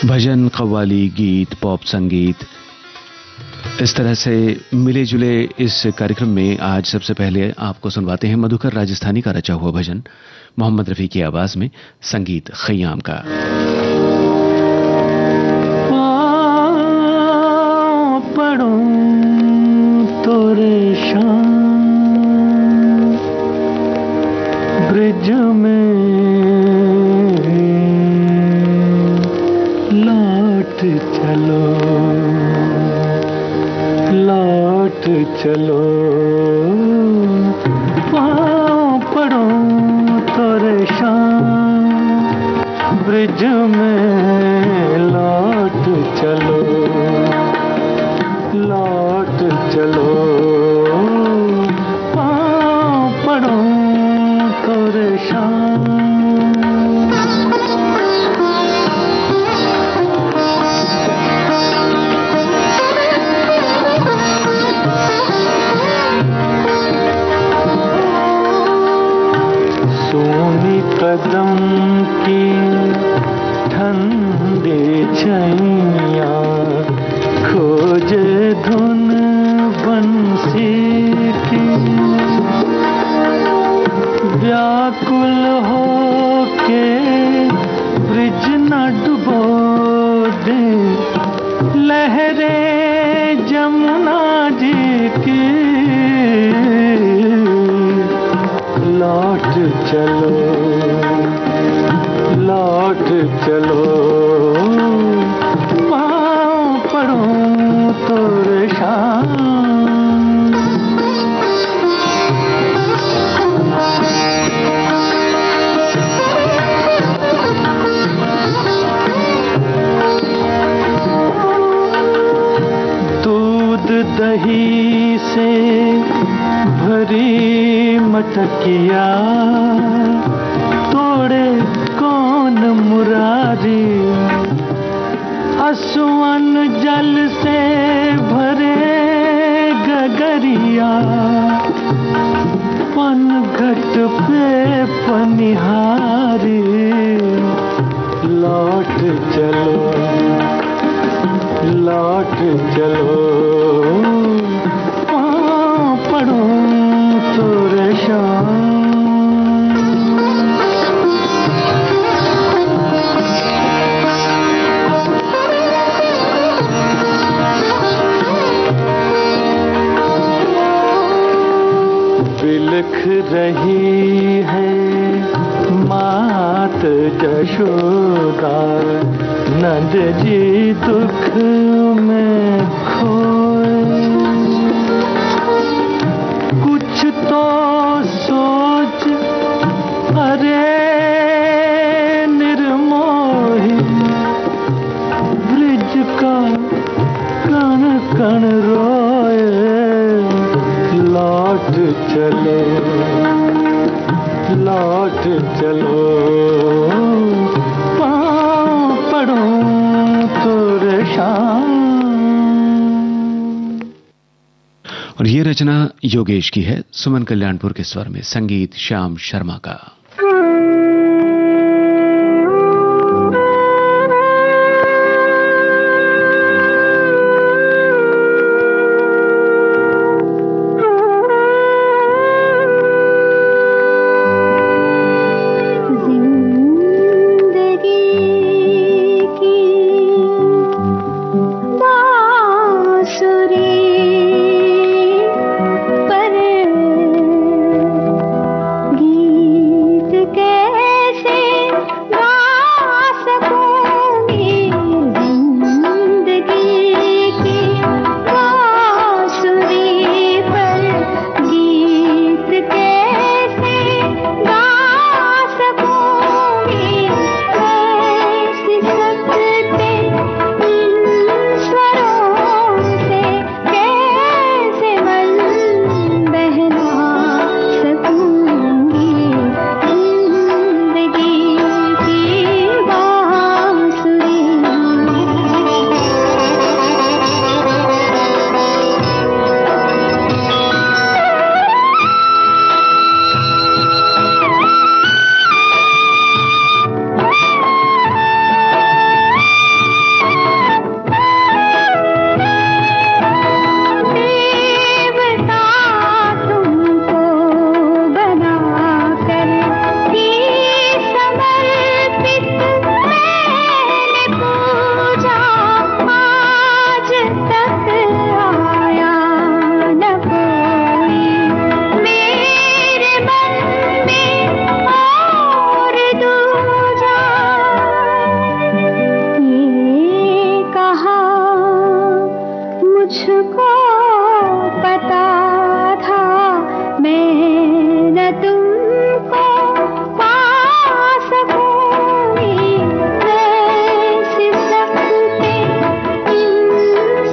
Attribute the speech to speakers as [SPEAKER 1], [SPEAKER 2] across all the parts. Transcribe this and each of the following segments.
[SPEAKER 1] भजन, कव्वाली, गीत, पॉप संगीत, इस तरह से मिले जुले इस कार्यक्रम में आज सबसे पहले आपको सुनवाते हैं मधुकर राजस्थानी का रचा हुआ भजन मोहम्मद रफी की आवाज में, संगीत खयाम का।
[SPEAKER 2] पढ़ो तोरे शाम ब्रिज में लौट चलो पाँव पड़ो तोरे शाम ब्रिज में लौट चलो पाँव पड़ो तोरे शाम। कदम की ठंडी छैया खोजे धुन बंसी की, व्याकुल हो के ब्रिज न डुबो दे लहरे जमुना जी की। लौट चलो पाँव पड़ो तोरे शाम। दूध दही से भरी मटकिया तोड़े कौन मुरारी, असुवन जल से भरे गगरिया पनघट पे पनिहारी। लौट चलो पाँव पड़ो तोरे शाम। बिलख रही है मात जशोदा, नंद जी दुख में खोए। कुछ तो सोच अरे निर्मोही, ब्रिज का कण कण रोए। लौट चलो पाँव पड़ो तोरे शाम।
[SPEAKER 1] और ये रचना योगेश की है, सुमन कल्याणपुर के स्वर में, संगीत श्याम शर्मा का।
[SPEAKER 3] गीत मुझको पता था मैं न तुमको पा सकूंगी, कैसे सकते इन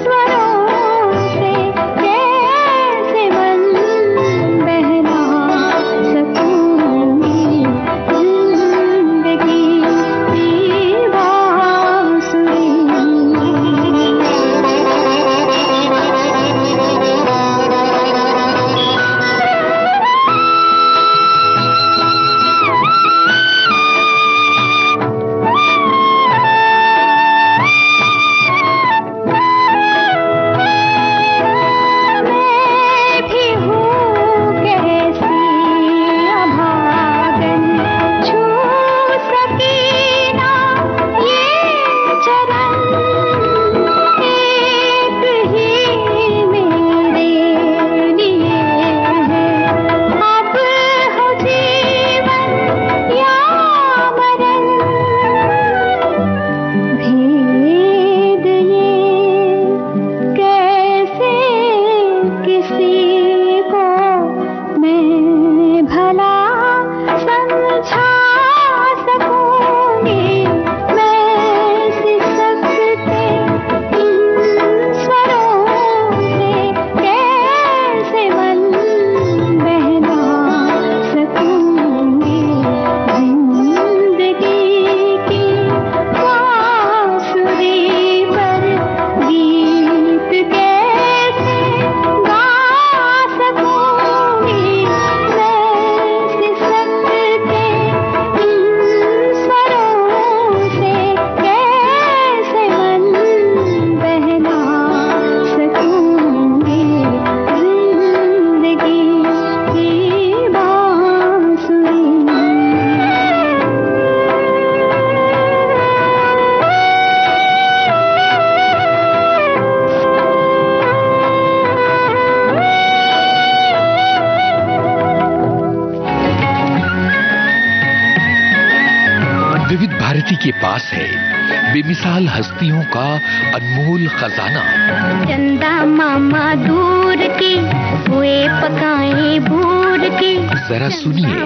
[SPEAKER 3] स्वरों से, कैसे मन बहला सकूंगी जिंदगी की बांसुरी।
[SPEAKER 4] विविध भारती के पास है बेमिसाल हस्तियों का अनमोल खजाना।
[SPEAKER 3] चंदा मामा दूर के हुए पकाए भूर के।
[SPEAKER 4] जरा सुनिए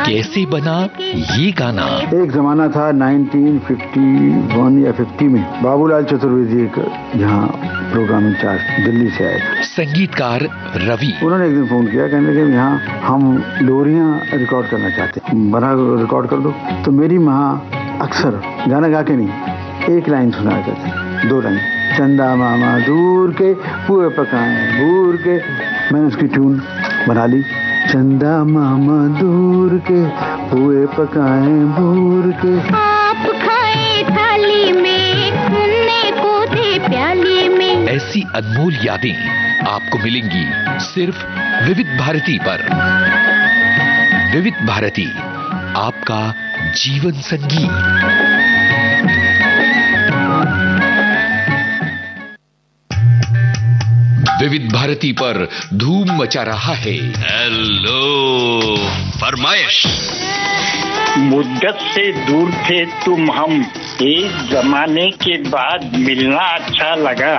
[SPEAKER 4] कैसे बना ये गाना।
[SPEAKER 5] एक जमाना था 1951 या 50 में, बाबूलाल चतुर्वेदी एक यहाँ प्रोग्राम इंचार्ज दिल्ली से आए,
[SPEAKER 4] संगीतकार रवि।
[SPEAKER 5] उन्होंने एक दिन फोन किया, कहने लगे यहाँ हम लोरियां रिकॉर्ड करना चाहते हैं, बना रिकॉर्ड कर दो। तो मेरी माँ अक्सर गाना गा के नहीं, एक लाइन सुना करते, 2 लाइन, चंदा मामा दूर के पुए पकाए भूर के। मैंने उसकी ट्यून बना ली, चंदा मामा दूर के पुए पकाए भूर के।
[SPEAKER 3] आप खाए थाली में, उन्ने को थे प्याली में।
[SPEAKER 4] ऐसी अनमोल यादें आपको मिलेंगी सिर्फ विविध भारती पर। विविध भारती, आपका जीवन संगीत। विविध भारती पर धूम मचा रहा है हेलो फरमाइश।
[SPEAKER 6] मुद्दत से दूर थे तुम हम, एक जमाने के बाद मिलना अच्छा लगा।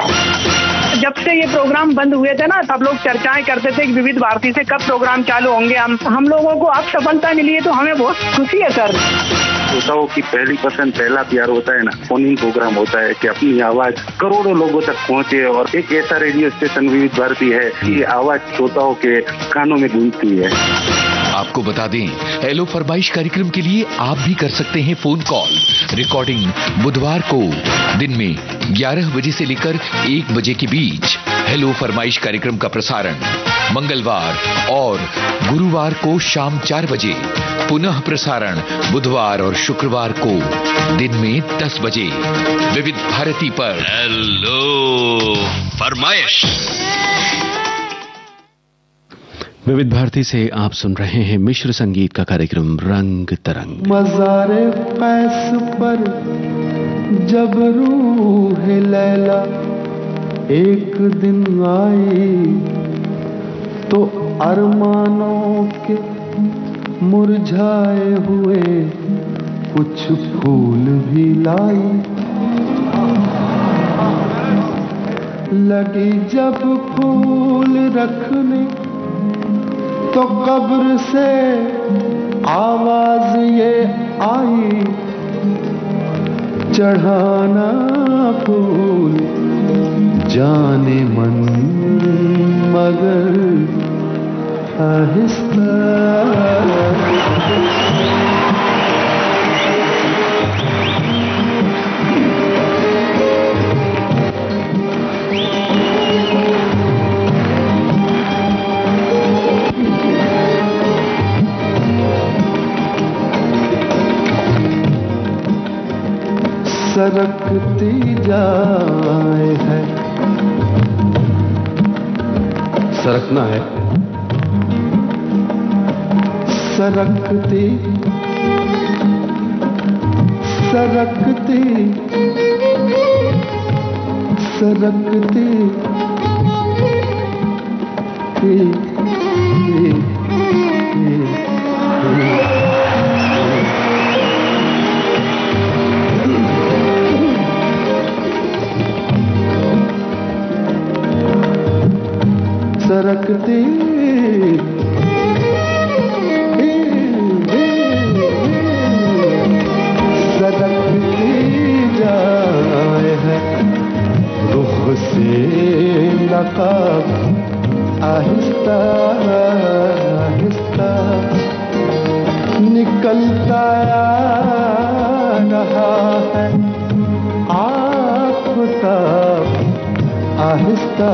[SPEAKER 7] जब से ये प्रोग्राम बंद हुए थे ना, सब लोग चर्चाएं करते थे कि विविध भारती से कब प्रोग्राम चालू होंगे। हम लोगों को अब सफलता मिली है तो हमें बहुत खुशी है सर।
[SPEAKER 6] श्रोताओं की पहली पसंद, पहला प्यार होता है ना, फोन इन प्रोग्राम होता है कि अपनी आवाज करोड़ों लोगों तक पहुंचे। और एक ऐसा रेडियो स्टेशन विविध भारती है कि आवाज श्रोताओं के कानों में गूंजती है।
[SPEAKER 4] आपको बता दें, हेलो फरमाइश कार्यक्रम के लिए आप भी कर सकते हैं फोन कॉल। रिकॉर्डिंग बुधवार को दिन में 11 बजे से लेकर 1 बजे के बीच। हेलो फरमाइश कार्यक्रम का प्रसारण मंगलवार और गुरुवार को शाम 4 बजे। पुनः प्रसारण बुधवार और शुक्रवार को दिन में 10 बजे। विविध भारती पर हेलो फरमाइश।
[SPEAKER 1] विविध भारती से आप सुन रहे हैं मिश्र संगीत का कार्यक्रम रंग तरंग।
[SPEAKER 2] मज़ारे कैस पर जब रूह लैला एक दिन आई, तो अरमानों के मुरझाए हुए कुछ फूल भी लाई। लगी जब फूल रखने तो कब्र से आवाज ये आई, चढ़ाना फूल जाने मन मगर आहिस्ता। सरकती जाए है, सरकना है, सरकती सरकती सरकती सरकती सरकती जाए है, रुख से नकाब आहिस्ता आहिस्ता निकलता रहा है आफ़ताब आहिस्ता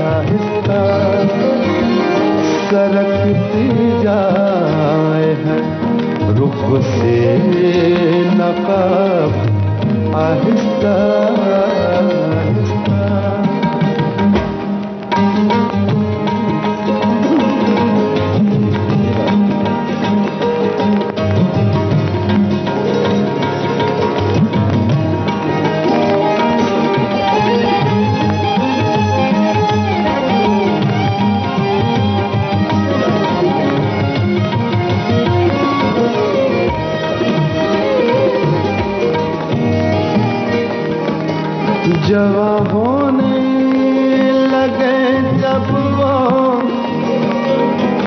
[SPEAKER 2] आहिस्ता सरकती जाए है, रुख से नकाब आहिस्ता आहिस्ता। जवा होने लगे जब वो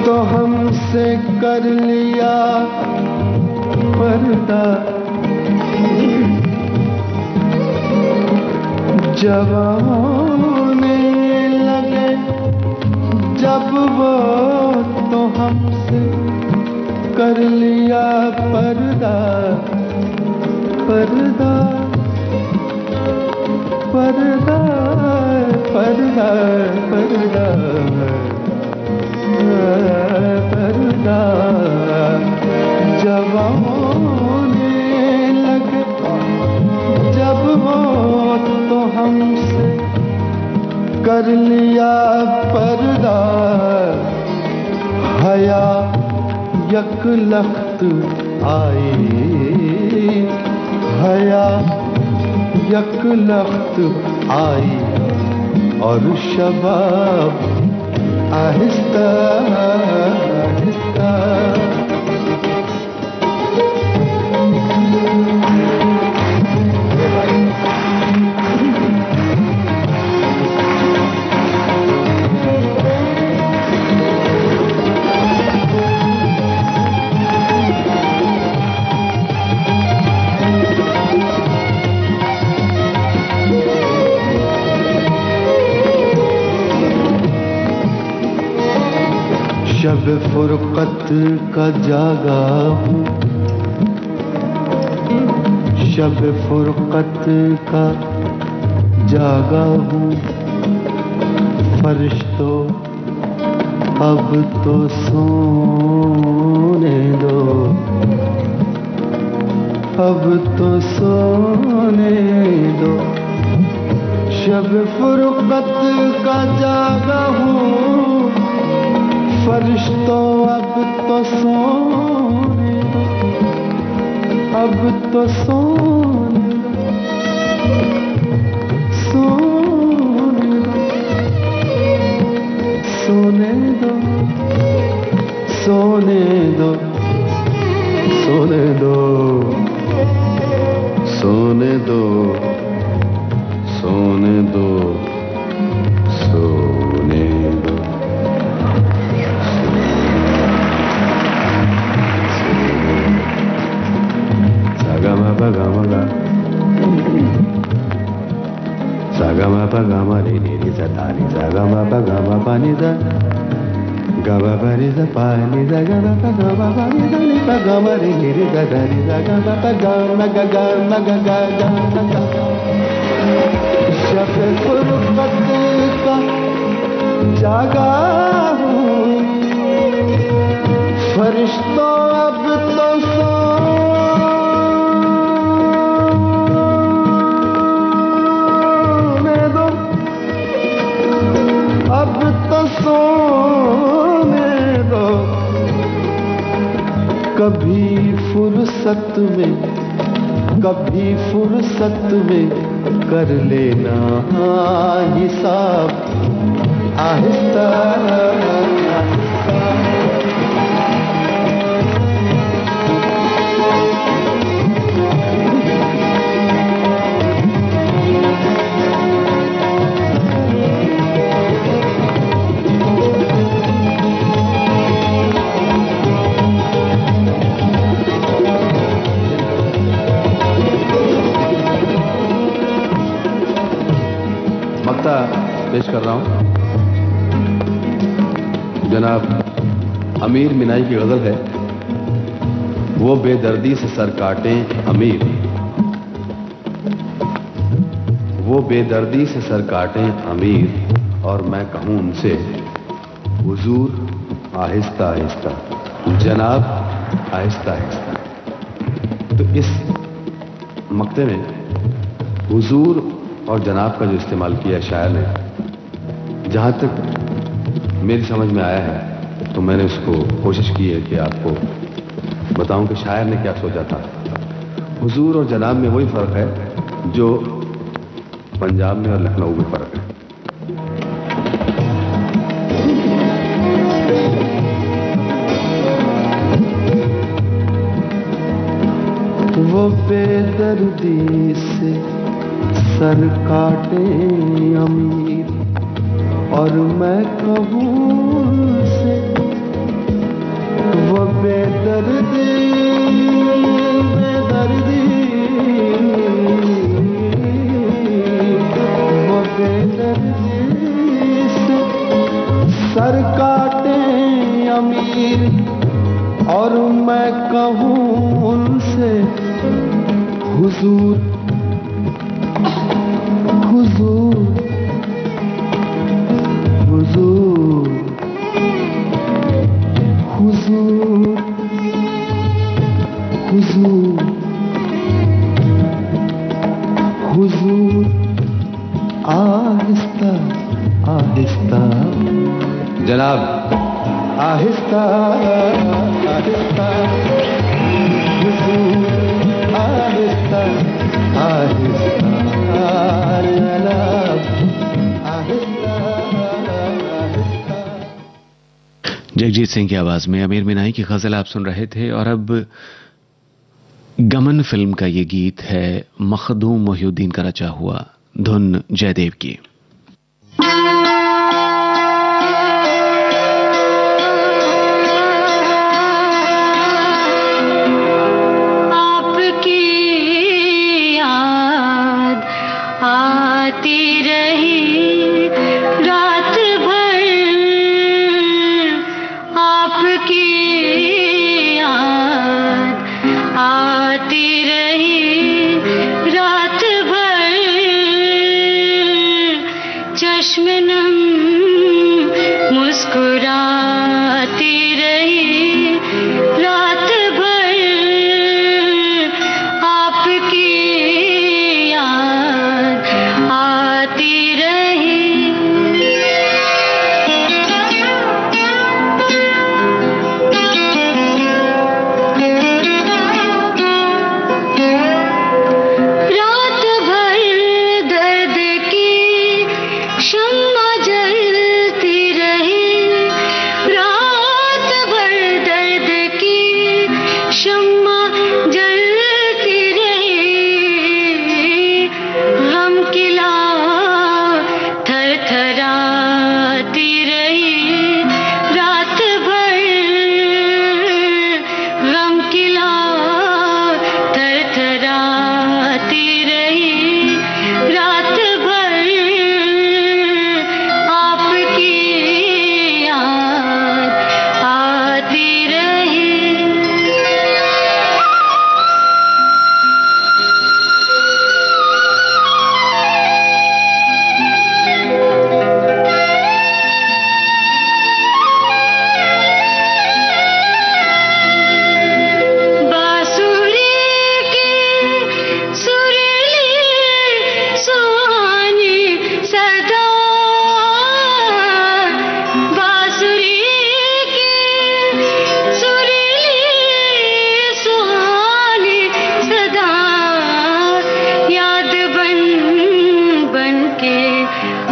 [SPEAKER 2] तो हमसे कर लिया पर्दा, जवा होने लगे जब वो तो हमसे कर लिया पर्दा पर्दा पर्दा पर्दा पर्दा पर्दा जब होने लगे जब वो तो हमसे कर लिया पर्दा, हया यकलख्त आई, हया यकलख्त आई और शबाब आहिस्ता आहिस्ता। शब फुरकत का जागा हूँ, शब फुरकत का जागा हूँ, फरिश्तों अब तो सोने दो, अब तो सोने दो। शब फुरकत का जागा हूँ, फरिश्तों अब तो सोने दो, अब तो सोने दो, सोने दो, सोने दो, सोने दो, सोने दो, सोने दो, सोने दो। सा ग म प ग म रे रे रे सा धा रे सा ग म प ग म प नि दा ग ब प रे सा पा नि दा ग म प ग म प नि दा नि प ग म रे रे रे सा धा रे सा ग म प ग म ग ग म ग ग ग म ग शब फुरकत का जागा हूँ फरिश्तों अब तो सोने दो, अब तो सोने दो, कभी फुर्सत में कर लेना हिसाब आहिस्ता पेश कर रहा हूं। जनाब अमीर मिनाई की गजल है, वो बेदर्दी से सर काटें अमीर, वो बेदर्दी से सर काटें अमीर, और मैं कहूं उनसे हुजूर आहिस्ता आहिस्ता, जनाब आहिस्ता आहिस्ता। तो इस मक्ते में हुजूर और जनाब का जो इस्तेमाल किया शायर ने, जहां तक मेरी समझ में आया है, तो मैंने उसको कोशिश की है कि आपको बताऊं कि शायर ने क्या सोचा था। हुजूर और जनाब में वही फर्क है जो पंजाब में और लखनऊ में फर्क है। वो बेदर्दी से सर काटे अमीर, और मैं कहूं उनसे वो बेदर्दी वो बेदर्दी से सर काटे अमीर, और मैं कहूं उनसे हुजूर हुजूर हुजूर हुजूर हुजूर हुजूर आहिस्ता आहिस्ता, जनाब आहिस्ता आहिस्ता, हुजूर आहिस्ता आहिस्ता, जनाब आहिस्ता आहिस्ता।
[SPEAKER 1] जगजीत सिंह की आवाज में अमीर मिनाई की गजल आप सुन रहे थे। और अब गमन फिल्म का ये गीत है मखदूम मोहिउद्दीन का रचा हुआ, धुन जयदेव की।
[SPEAKER 3] शम्मा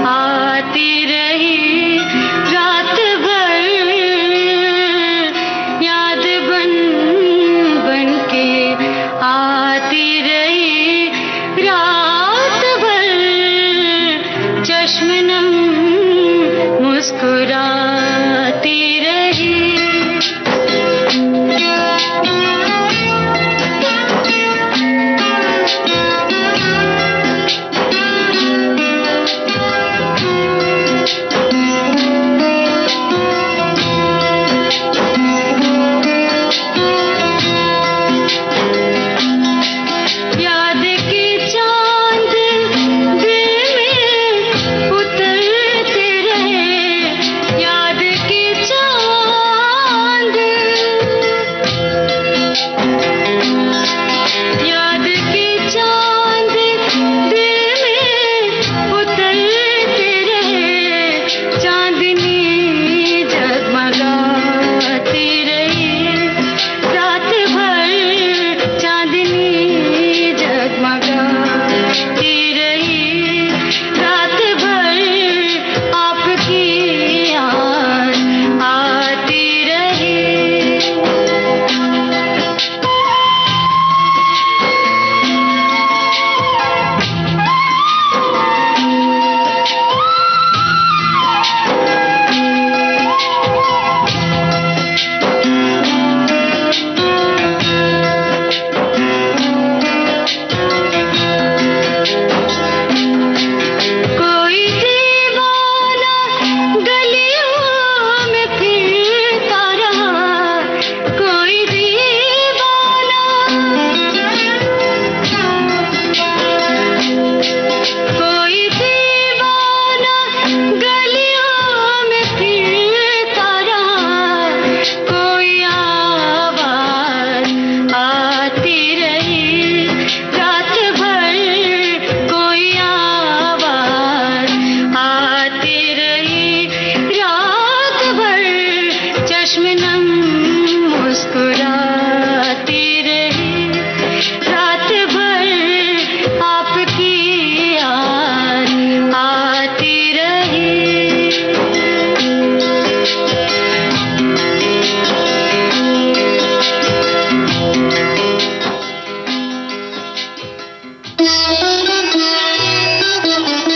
[SPEAKER 3] आती रही रात भर, याद बन बन के आती रही रात भर, चश्म नम मुस्कुराती रही।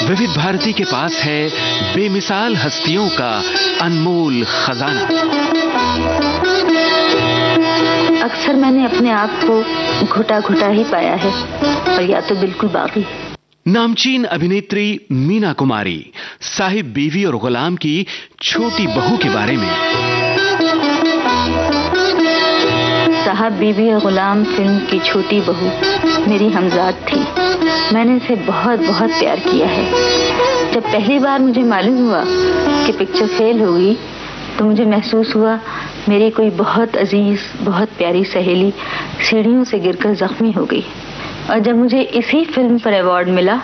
[SPEAKER 1] विविध भारती के पास है बेमिसाल हस्तियों का अनमोल खजाना।
[SPEAKER 8] अक्सर मैंने अपने आप को घुटा घुटा ही पाया है, और या तो बिल्कुल बाकी।
[SPEAKER 1] नामचीन अभिनेत्री मीना कुमारी साहिब बीवी और गुलाम की छोटी बहू के बारे में।
[SPEAKER 8] साहब बीवी और गुलाम फिल्म की छोटी बहू मेरी हमजाद थी। मैंने इसे बहुत बहुत प्यार किया है। जब पहली बार मुझे मालूम हुआ कि पिक्चर फेल होगी, तो मुझे महसूस हुआ मेरी कोई बहुत अजीज, बहुत प्यारी सहेली सीढ़ियों से गिरकर जख्मी हो गई। और जब मुझे इसी फिल्म पर अवार्ड मिला,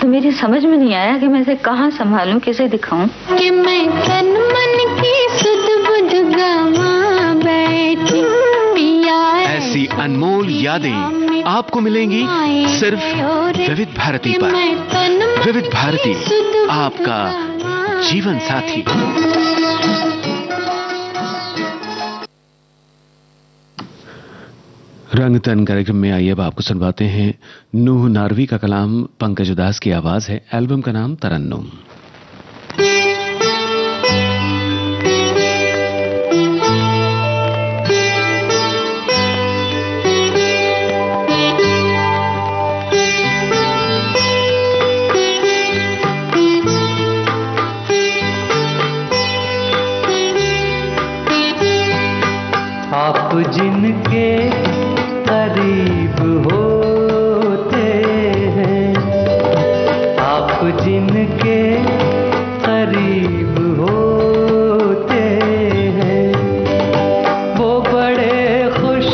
[SPEAKER 8] तो मेरी समझ में नहीं आया कि मैं इसे कहाँ संभालूं, किसे दिखाऊं।
[SPEAKER 3] कि मैं तन मन की सुध बुध गवा बैठी,
[SPEAKER 1] ऐसी अनमोल यादें आपको मिलेंगी सिर्फ विविध भारती पर। विविध भारती, आपका जीवन साथी। रंग तन कार्यक्रम में आइए अब आपको सुनवाते हैं नूह नारवी का कलाम, पंकज उदास की आवाज है। एल्बम का नाम तरन्नुम।
[SPEAKER 9] आप जिनके करीब होते हैं, आप जिनके करीब होते हैं, वो बड़े खुश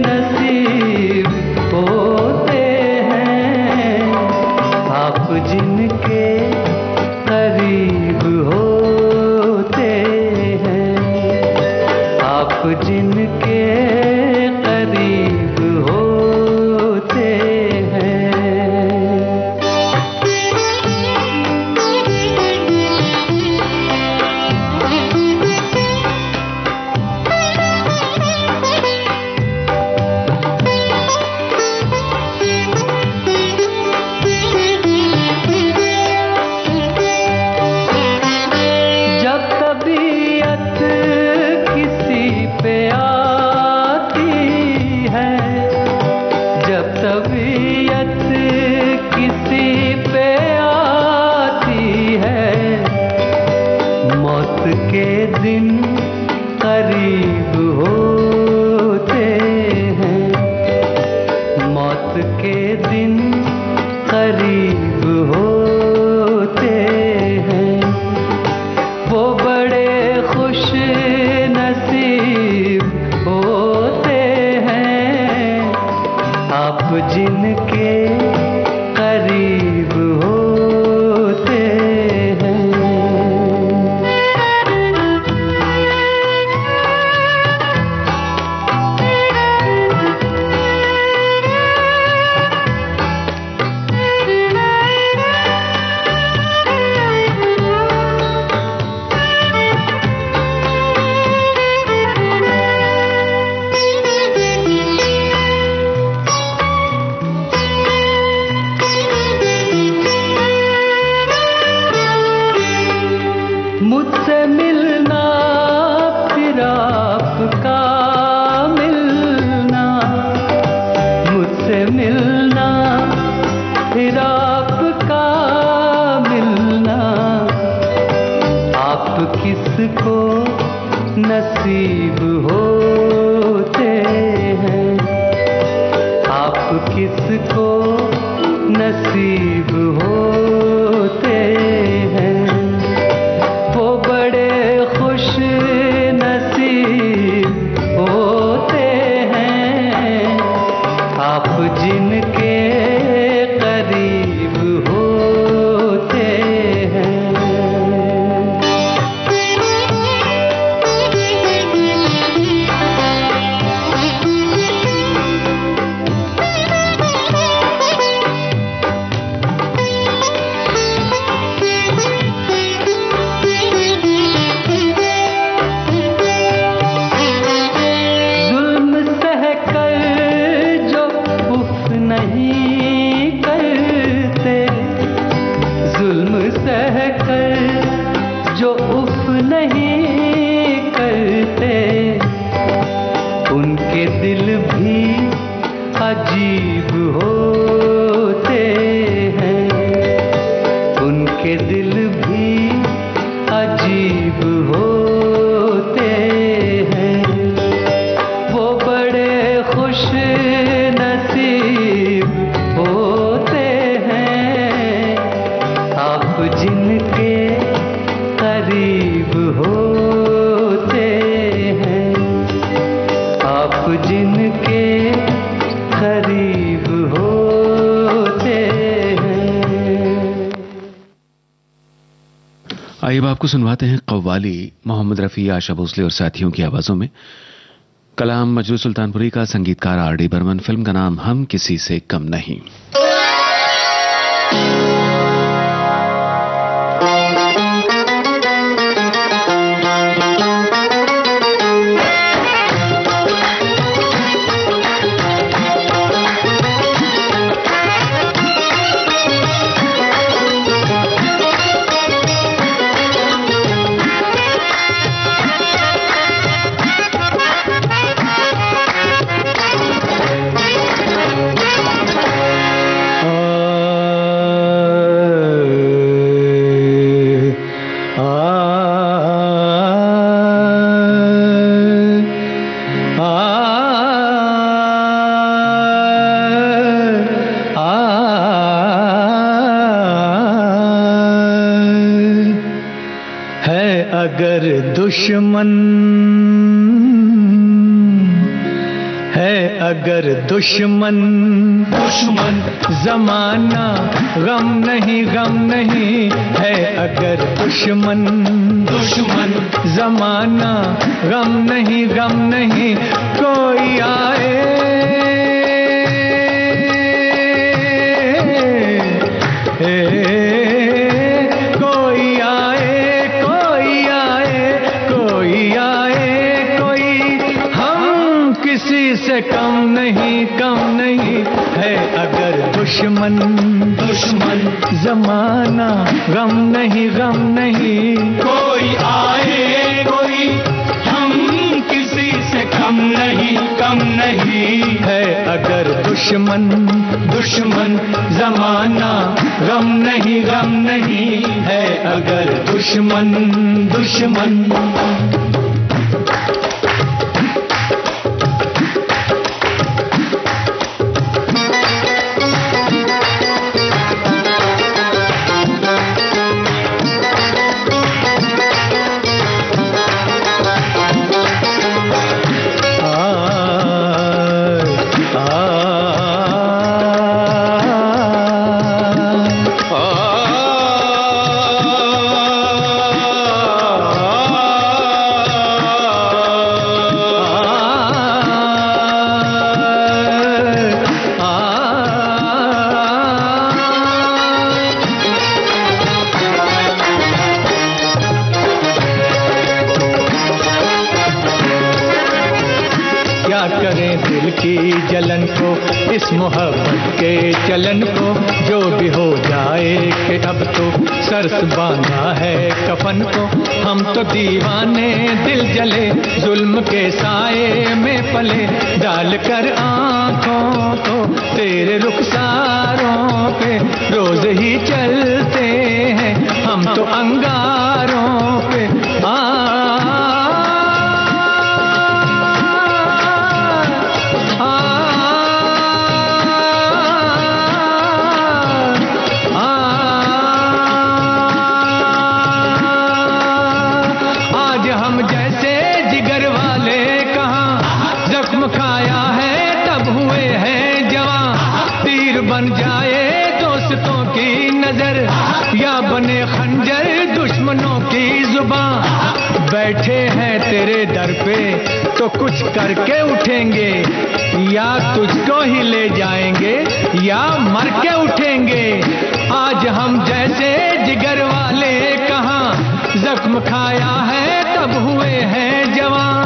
[SPEAKER 9] नसीब होते हैं। आप जिनके करीब होते हैं, आप जिनके करीब होते हैं। करीब होते हैं, वो बड़े खुश नसीब होते हैं, आप जिनके करीब होते हैं। मुझसे मिलना फिर आपका मिलना, मुझसे मिलना फिर आपका मिलना, आप किसको नसीब होते हैं, आप किसको नसीब होते हैं, वो बड़े खुश नसीब होते हैं, आप जिनके करीब होते हैं। जो उफ नहीं करते, उनके दिल भी अजीब होते हैं, उनके दिल भी अजीब होते हैं, वो बड़े खुश नसीब होते हैं, आप जिनके करीब होते हैं, आप जिनके करीब होते हैं।
[SPEAKER 1] आइए अब आपको सुनवाते हैं कव्वाली, मोहम्मद रफ़ी, आशा भोसले और साथियों की आवाजों में। कलाम मजरू सुल्तानपुरी का, संगीतकार आर.डी. बर्मन। फिल्म का नाम हम किसी से कम नहीं।
[SPEAKER 10] अगर दुश्मन है, अगर दुश्मन दुश्मन जमाना गम नहीं, गम नहीं है, अगर दुश्मन दुश्मन जमाना गम नहीं, गम नहीं, कोई आए से कम नहीं, कम नहीं है, अगर दुश्मन दुश्मन जमाना गम नहीं, गम नहीं,
[SPEAKER 11] कोई आए कोई हम किसी से कम नहीं, कम नहीं
[SPEAKER 10] है, अगर दुश्मन दुश्मन जमाना गम नहीं, गम नहीं है, अगर दुश्मन दुश्मन। दिल की जलन को, इस मोहब्बत के चलन को, जो भी हो जाए कि अब तो सरस बांधा है कफन को। हम तो दीवाने दिल जले, जुल्म के साए में पले, डाल कर आंखों को तेरे रुखसारों पे रोज ही चलते हैं हम तो अंगारों पे। आज हम जैसे जिगर वाले कहाँ जख्म खाया है तब हुए हैं जवां। तीर बन जाए दोस्तों की नजर या बने खंजर दुश्मनों की जुबान। बैठे हैं तेरे दर पे तो कुछ करके उठेंगे, या तुझको ही ले जाएंगे या मर के उठेंगे। आज हम जैसे जिगर वाले कहाँ जख्म खाया है तब हुए हैं जवान।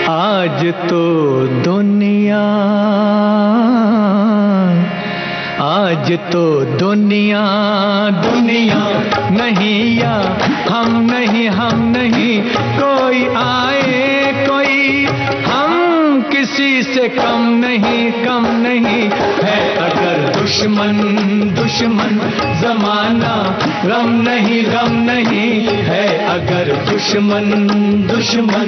[SPEAKER 10] आज तो दुनिया, आज तो दुनिया दुनिया नहीं, या हम नहीं, हम नहीं, कोई आए कोई, हम किसी से कम नहीं, कम नहीं है। अगर दुश्मन दुश्मन जमाना, गम नहीं, गम नहीं है। अगर दुश्मन दुश्मन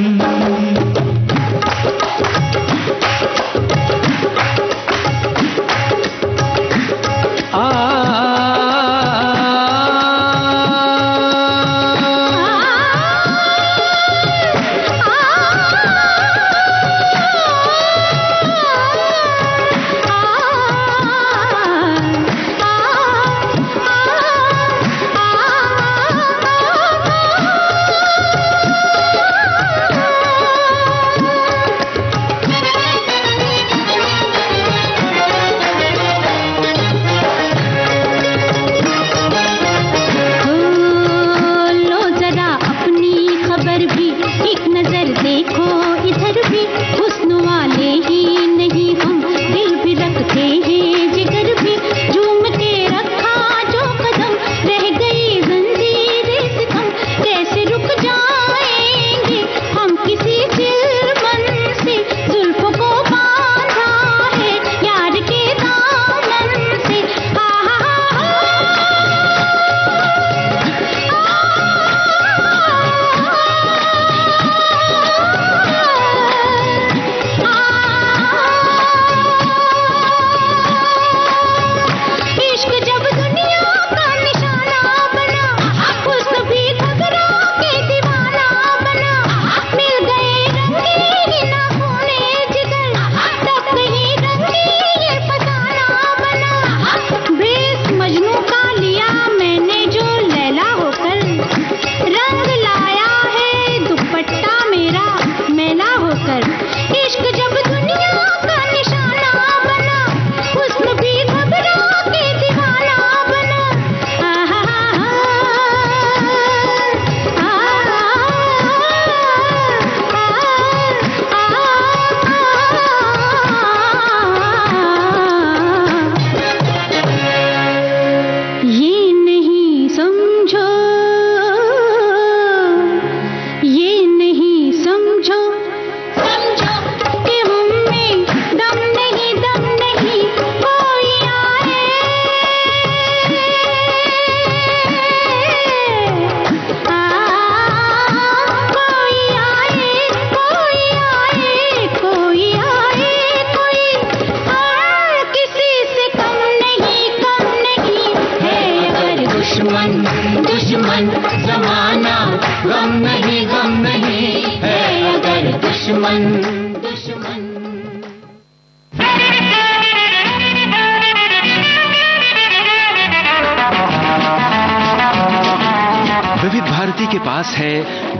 [SPEAKER 1] विविध भारती के पास है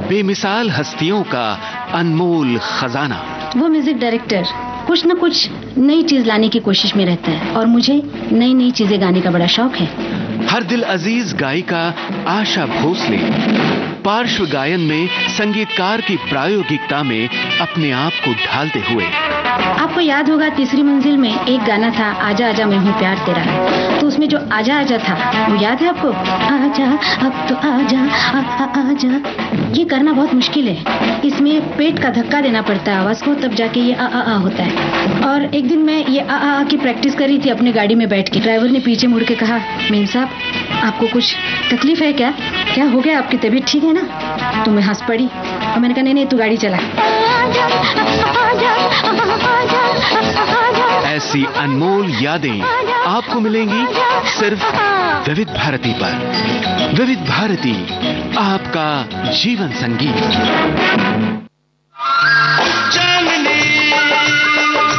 [SPEAKER 1] बेमिसाल हस्तियों का अनमोल खजाना।
[SPEAKER 12] वो म्यूजिक डायरेक्टर कुछ न कुछ नई चीज लाने की कोशिश में रहता है और मुझे नई नई चीजें गाने का बड़ा शौक है।
[SPEAKER 1] हर दिल अजीज गायिका आशा भोसले पार्श्व गायन में संगीतकार की प्रायोगिकता में अपने आप को ढालते हुए।
[SPEAKER 12] आपको याद होगा तीसरी मंजिल में एक गाना था, आजा आजा मैं हूँ प्यार तेरा, तो उसमें जो आजा आजा था वो याद है आपको? आजा अब तो आजा आजा। ये करना बहुत मुश्किल है, इसमें पेट का धक्का देना पड़ता है आवाज को, तब जाके ये आ होता है। और एक दिन मैं ये आ की प्रैक्टिस कर रही थी अपनी गाड़ी में बैठ के। ड्राइवर ने पीछे मुड़ के कहा, मेम साहब आपको कुछ तकलीफ है क्या? क्या हो गया, आपकी तबीयत ठीक है ना? तो मैं हंस पड़ी और मैंने कहा नहीं तू गाड़ी चला।
[SPEAKER 1] ऐसी अनमोल यादें आपको मिलेंगी सिर्फ विविध भारती पर। विविध भारती, आपका जीवन संगीत।
[SPEAKER 11] चांदनी,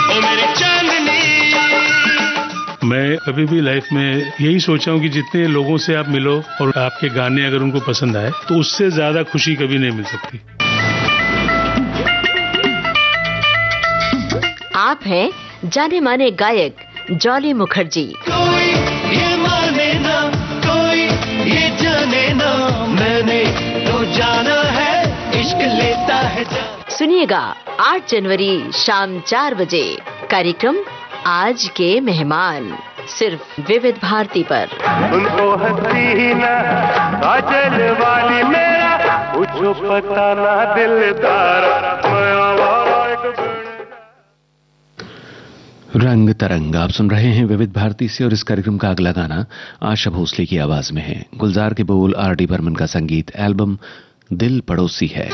[SPEAKER 11] ओ मेरी चांदनी।
[SPEAKER 13] मैं कभी भी लाइफ में यही सोचा हूँ कि जितने लोगों से आप मिलो और आपके गाने अगर उनको पसंद आए तो उससे ज्यादा खुशी कभी नहीं मिल सकती।
[SPEAKER 14] आप हैं जाने माने गायक जॉली मुखर्जी।
[SPEAKER 11] कोई ये माने ना, कोई ये जाने ना, मैंने तो जाना है, इश्क लेता है जान।
[SPEAKER 14] सुनिएगा 8 जनवरी शाम 4 बजे कार्यक्रम आज के मेहमान, सिर्फ विविध भारती पर।
[SPEAKER 11] उनको हसीना काजल वाली मेरा पूछो पता ना दिलदार।
[SPEAKER 1] रंग तरंग आप सुन रहे हैं विविध भारती से और इस कार्यक्रम का अगला गाना आशा भोसले की आवाज में है। गुलजार के बोल, आर.डी. बर्मन का संगीत, एल्बम दिल पड़ोसी है।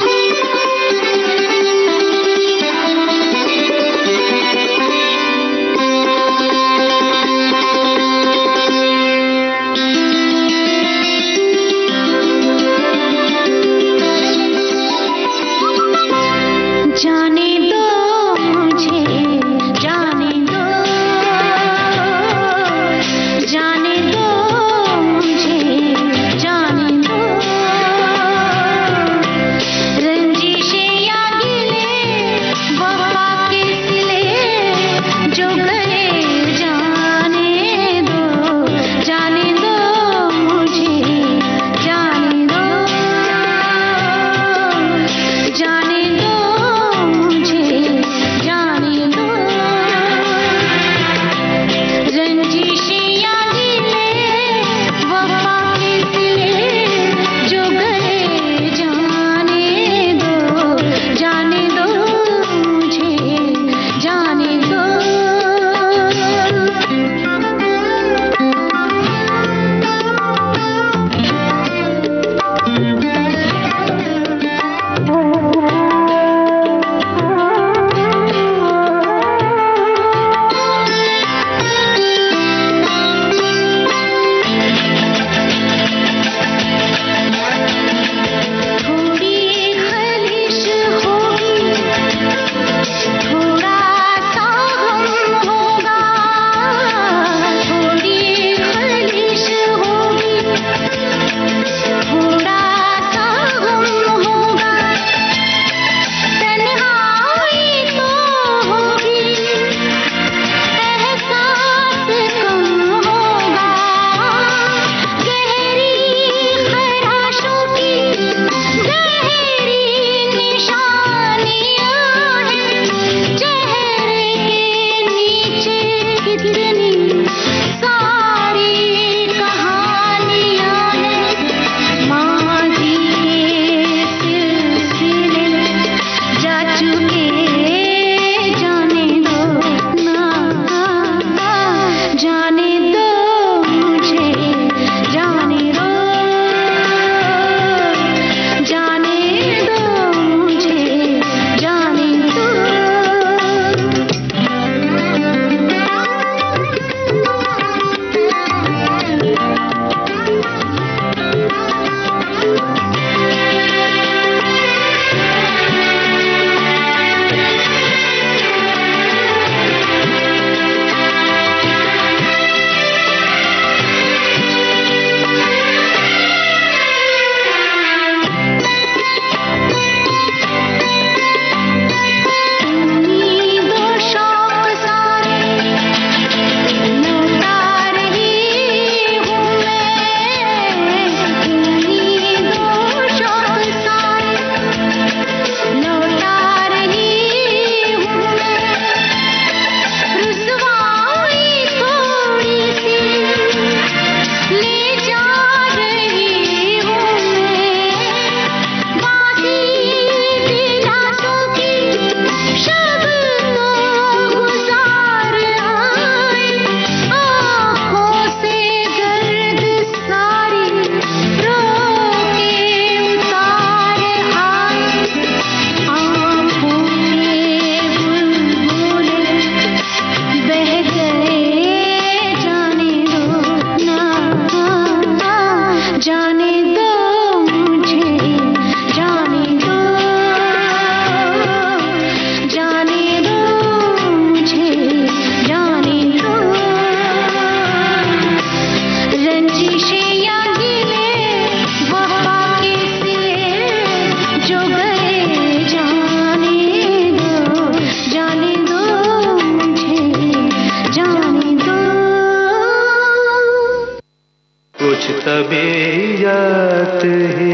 [SPEAKER 9] कुछ तबीयत ही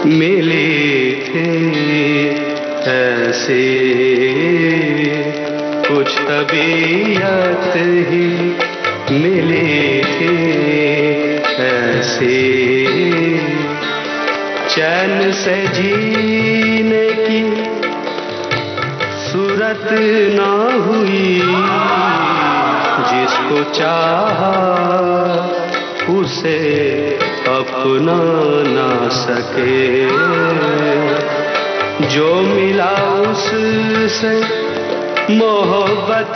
[SPEAKER 9] मिली थी ऐसी, कुछ तबीयत ही मिली थी ऐसी, चैन से जीने की सूरत ना हुई, जिसको चाहा उसे अपना ना सके, जो मिला उससे मोहब्बत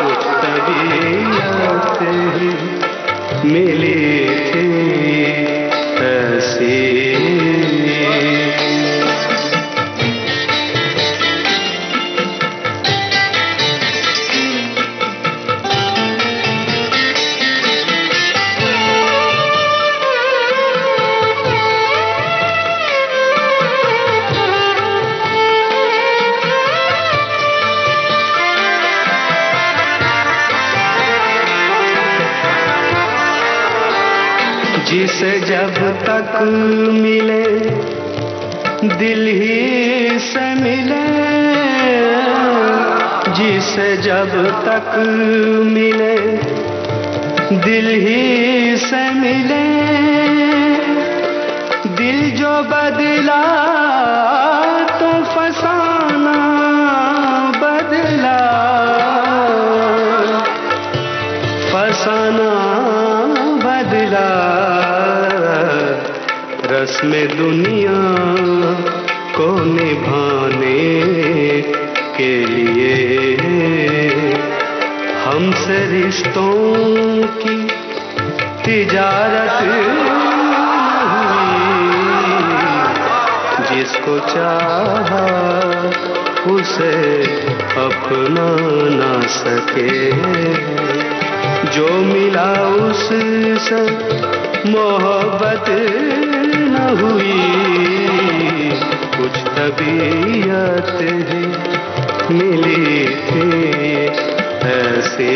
[SPEAKER 9] कुछ तबीयत ही मिली थी ऐसी। जिसे जब तक मिले दिल ही से मिले, जिसे जब तक मिले दिल ही से मिले, दिल जो बदला तो फसाना बदला, फसाना बदला, रस्म दुनिया को निभाने के लिए हमसे रिश्तों की तिजारत हुई, जिसको चाहा उसे अपना ना सके, जो मिला उससे मोहब्बत न हुई, कुछ तबीयत ही मिली थी ऐसे,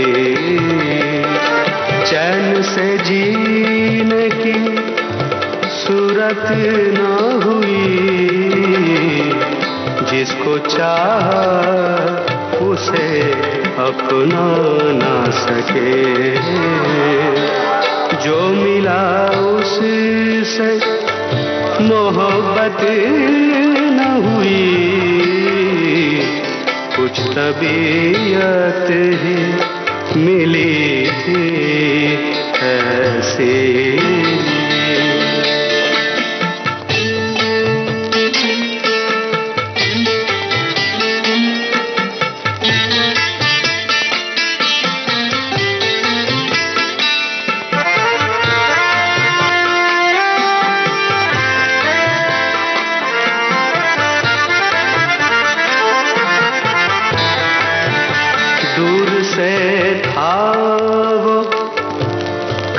[SPEAKER 9] चैन से जीने की सूरत न हुई, जिसको चाहा उसे अपना ना सके, जो मिला उससे मोहब्बत न हुई, कुछ तबीयत ही मिली थी ऐसे।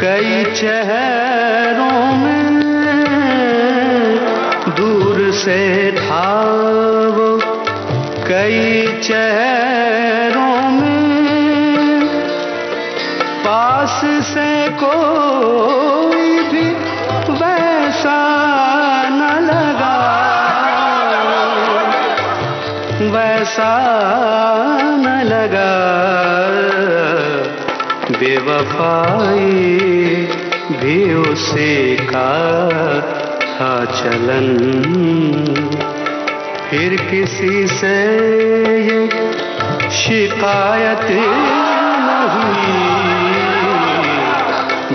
[SPEAKER 9] कई चेहरों में दूर से था वो, कई चेहरों में पास से कोई भी वैसा न लगा, वैसा न लगा, बेवफाई भी उसी का था चलन, फिर किसी से ये शिकायत न हुई,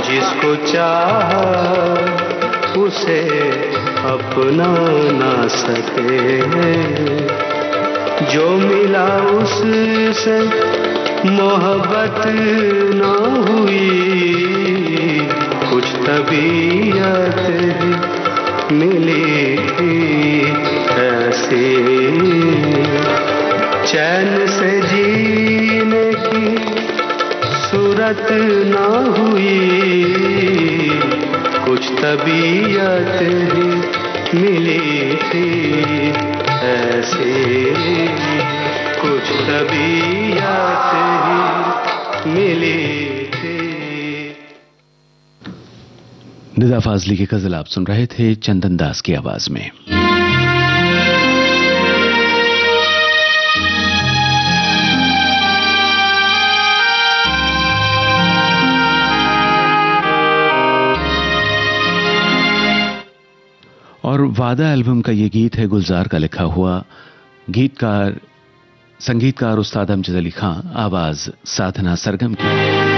[SPEAKER 9] जिसको चाहा उसे अपना ना सके, जो मिला उससे मोहब्बत न हुई, कुछ तबीयत मिली थी ऐसी, चैन से जीने की सूरत न हुई, कुछ तबीयत मिली थी ऐसी, कुछ तबीयत मिली थी।
[SPEAKER 1] निदा फाजली की गजल आप सुन रहे थे चंदन दास की आवाज में। और वादा एल्बम का ये गीत है गुलजार का लिखा हुआ, गीतकार संगीतकार उस्ताद अमजद अली खां, आवाज साधना सरगम की।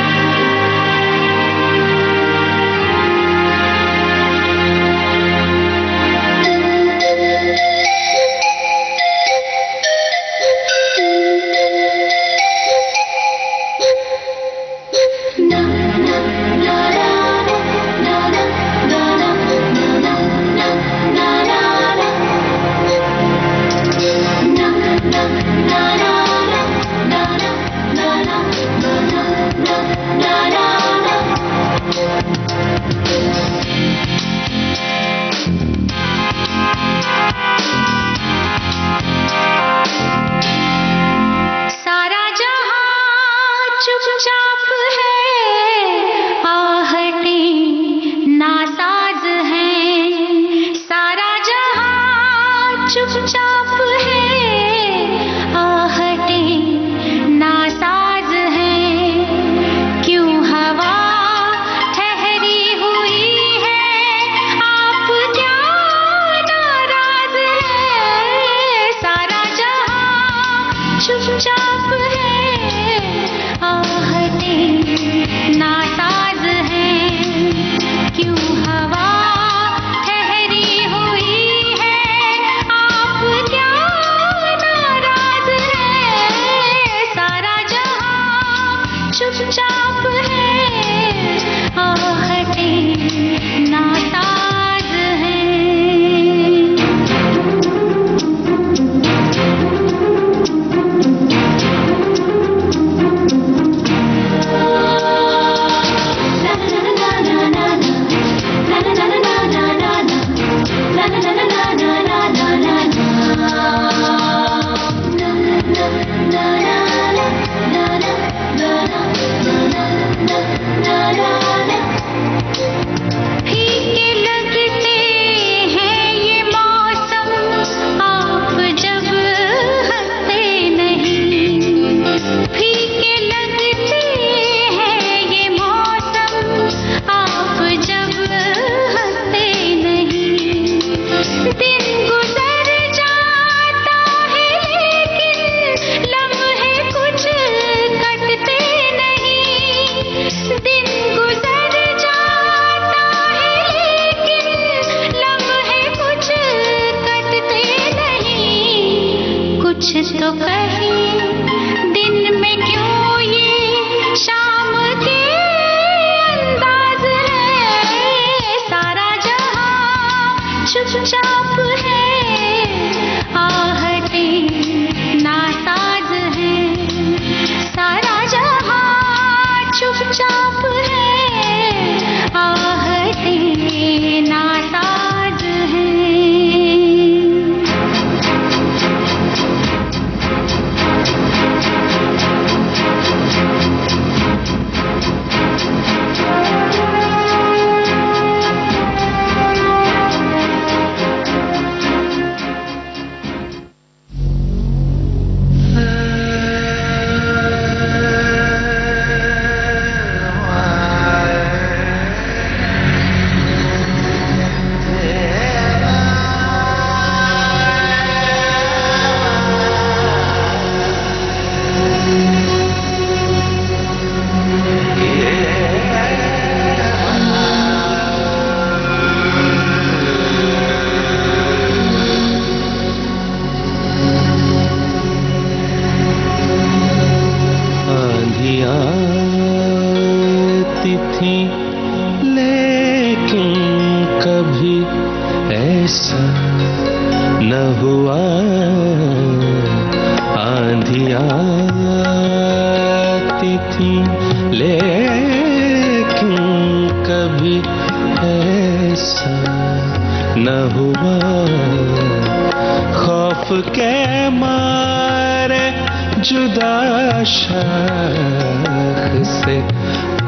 [SPEAKER 9] जुदा शाख से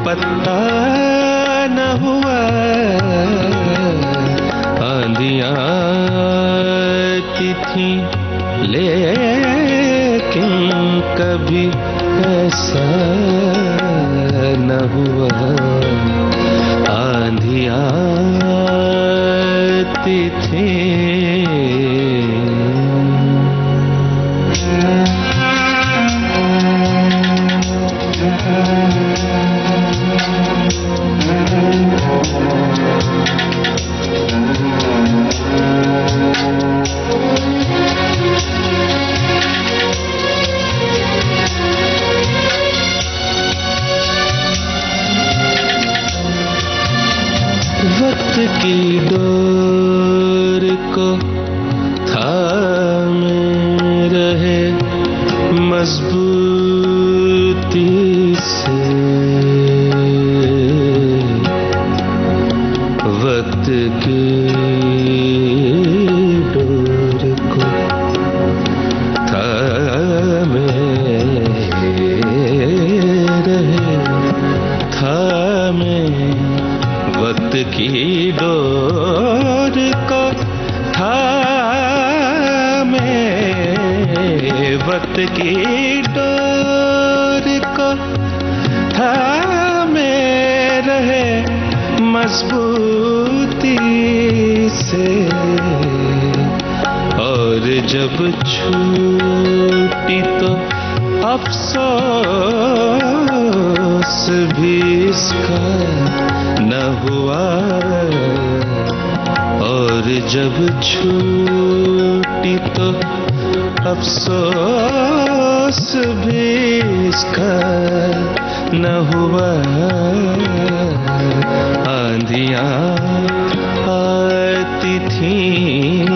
[SPEAKER 9] पत्ता न हुआ, आंधियां आती थी लेकिन कभी ऐसा न हुआ, आंधियां आती थी। वक्त की डोर को थामे रहे मजबूती से, वक्त की डोर को थामे रहे, थामे वक्त की डोर को थामे, वक्त की डोर को थामे रहे मजबूती से, और जब छूटी तो अफसोस भी इसका न हुआ, और जब छूटी तो अफसोस भी इसका न हुआ, आंधियां आती थीं।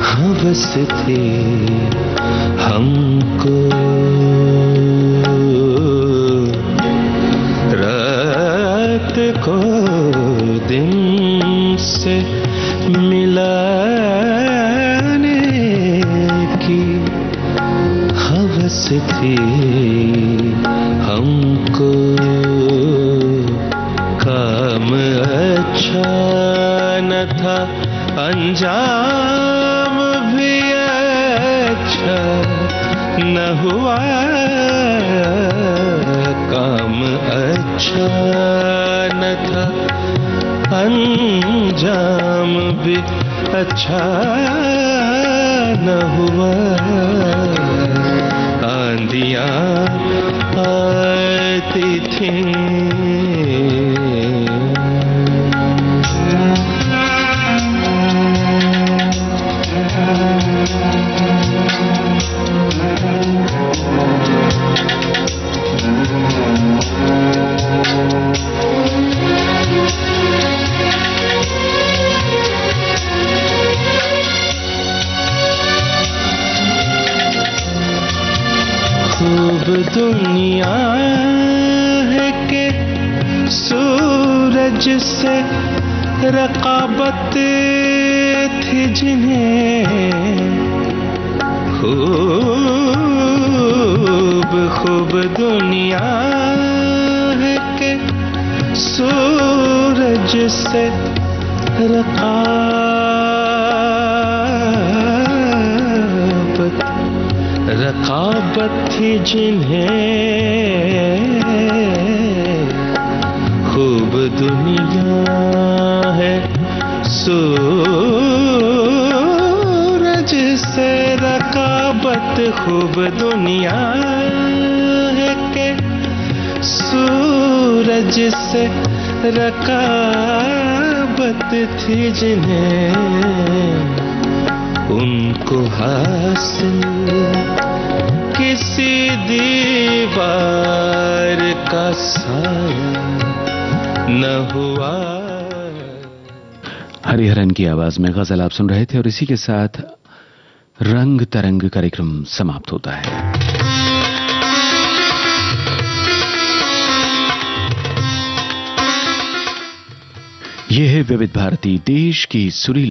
[SPEAKER 9] हवस थी हमको, रात को दिन से मिलाने की हवस थी हमको, काम अच्छा न था अंजाम भी अच्छा न हुआ, काम अच्छा न था अंजाम भी अच्छा न हुआ, आंधियां आती थीं। खूब दुनिया है कि सूरज से रकाबत थी जिन्हें, खूब दुनिया है कि सूरज से रकाबत थी जिन्हें, खूब दुनिया है सूरज से रकाबत, खूब दुनिया है के सूरज से रकाबत थी जिन्हें, उनको हासिल किसी दीवार का साया न हुआ।
[SPEAKER 1] हरिहरन की आवाज में गजल आप सुन रहे थे और इसी के साथ रंग तरंग कार्यक्रम समाप्त होता है। यह है विविध भारती, देश की सुरीली